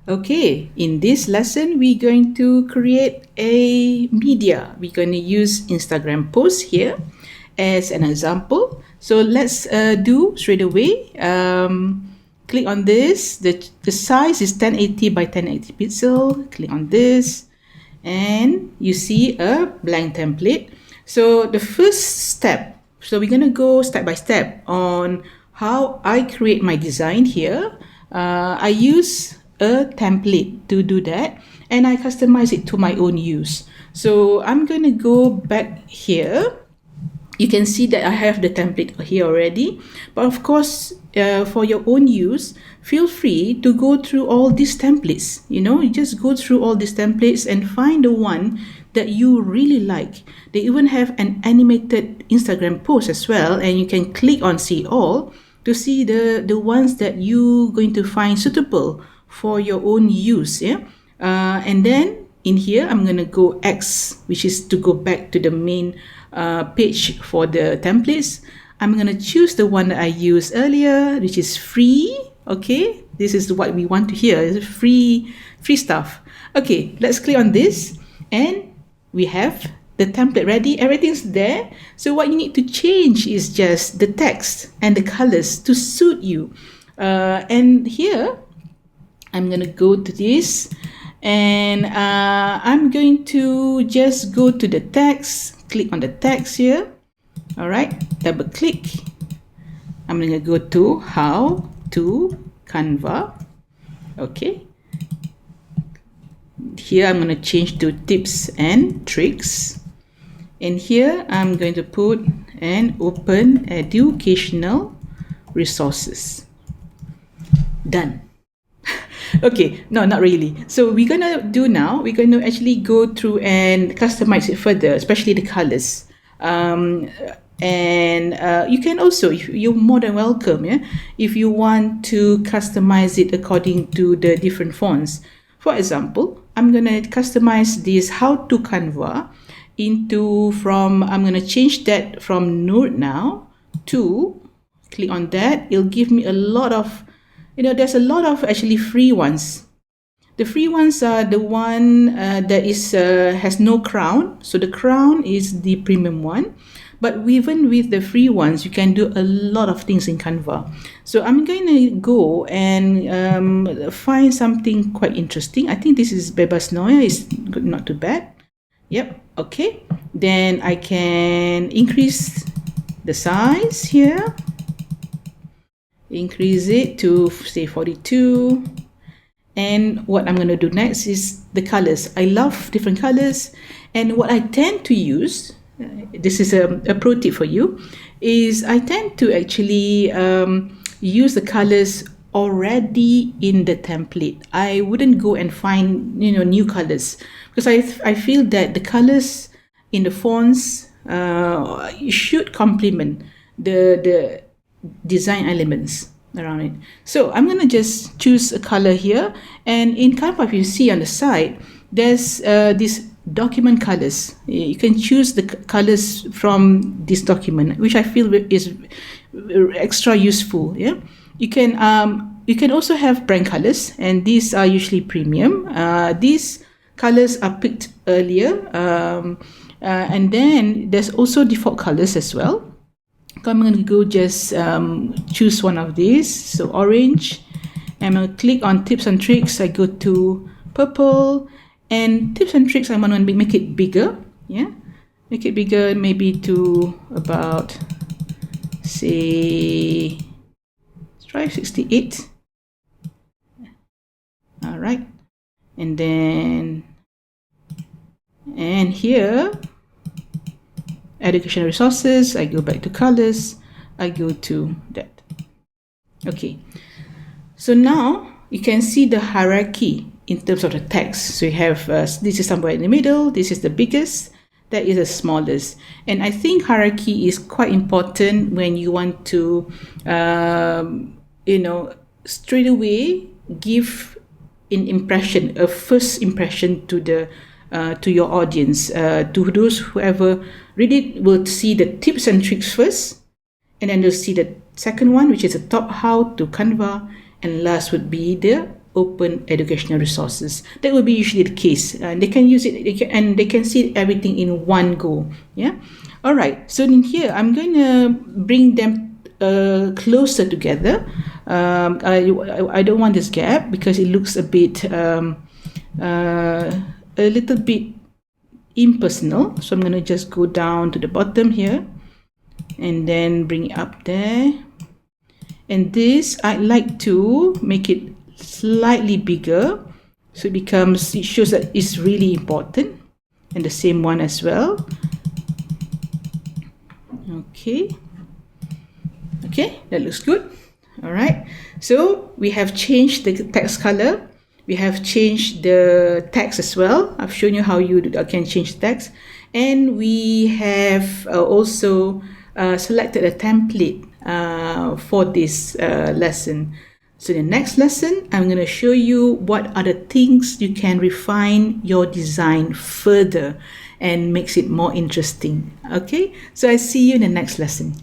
Okay, in this lesson, we're going to create a media. We're going to use Instagram posts here as an example. So let's do straight away. Click on this. The size is 1080 by 1080 pixel. Click on this and you see a blank template. So the first step, so we're going to go step by step on how I create my design here. I use a template to do that and I customize it to my own use. So I'm going to go back here. You can see that I have the template here already, but of course for your own use, feel free to go through all these templates. You just go through all these templates and find the one that you really like. They even have an animated Instagram post as well, and you can click on see all to see the ones that you're going to find suitable for your own use. And then in here I'm going to go X, which is to go back to the main page for the templates. I'm going to choose the one that I used earlier, which is free. Okay, this is what we want to hear, is free stuff. Okay, let's click on this and we have the template ready. Everything's there. So what you need to change is just the text and the colors to suit you. And here I'm going to go to this and I'm going to just go to the text, click on the text here. All right, double click. I'm going to go to how to Canva. Okay. Here I'm going to change to tips and tricks. And here I'm going to put an open educational resources. Done. Okay, no, not really. So we're going to do now, we're going to actually go through and customize it further, especially the colors. And you can also, you're more than welcome, if you want to customize it according to the different fonts. For example, I'm going to customize this how to Canva I'm going to change that from Nude now to, click on that. It'll give me a lot of, there's a lot of actually free ones. The free ones are the one that has no crown. So the crown is the premium one. But even with the free ones, you can do a lot of things in Canva. So I'm going to go and find something quite interesting. I think this is Bebas Noya. It's not too bad. Yep. Okay. Then I can increase the size here. Increase it to say 42. And what I'm going to do next is the colors. I love different colors. And what I tend to use, this is a pro tip for you, is I tend to actually use the colors already in the template. I wouldn't go and find new colors, because I feel that the colors in the fonts should complement the design elements around it. So I'm going to just choose a color here, and in Canva, if you see on the side, there's this document colors. You can choose the colors from this document, which I feel is extra useful. You can also have brand colors, and these are usually premium. These colors are picked earlier, and then there's also default colors as well. I'm going to go just choose one of these. So orange. I'm going to click on tips and tricks. I go to purple, and tips and tricks, I'm going to make it bigger. Make it bigger, maybe to about, say, let's try 68. All right. And then, and here, educational resources, I go back to colors, I go to that. Okay, so now you can see the hierarchy in terms of the text. So you have this is somewhere in the middle, this is the biggest, that is the smallest. And I think hierarchy is quite important when you want to straight away give an impression, a first impression to your audience. To those whoever read it will see the tips and tricks first, and then they'll see the second one, which is the top how to Canva, and last would be the open educational resources. That will be usually the case. They can use it, and they can see everything in one go. Yeah. All right. So in here, I'm going to bring them closer together. I don't want this gap because it looks a bit a little bit impersonal. So I'm going to just go down to the bottom here and then bring it up there. And this, I'd like to make it slightly bigger, so it shows that it's really important. And the same one as well. Okay, that looks good. All right, so we have changed the text color. We have changed the text as well. I've shown you how you can change the text. And we have also selected a template for this lesson. So in the next lesson, I'm going to show you what are the things you can refine your design further and makes it more interesting. Okay, so I see you in the next lesson.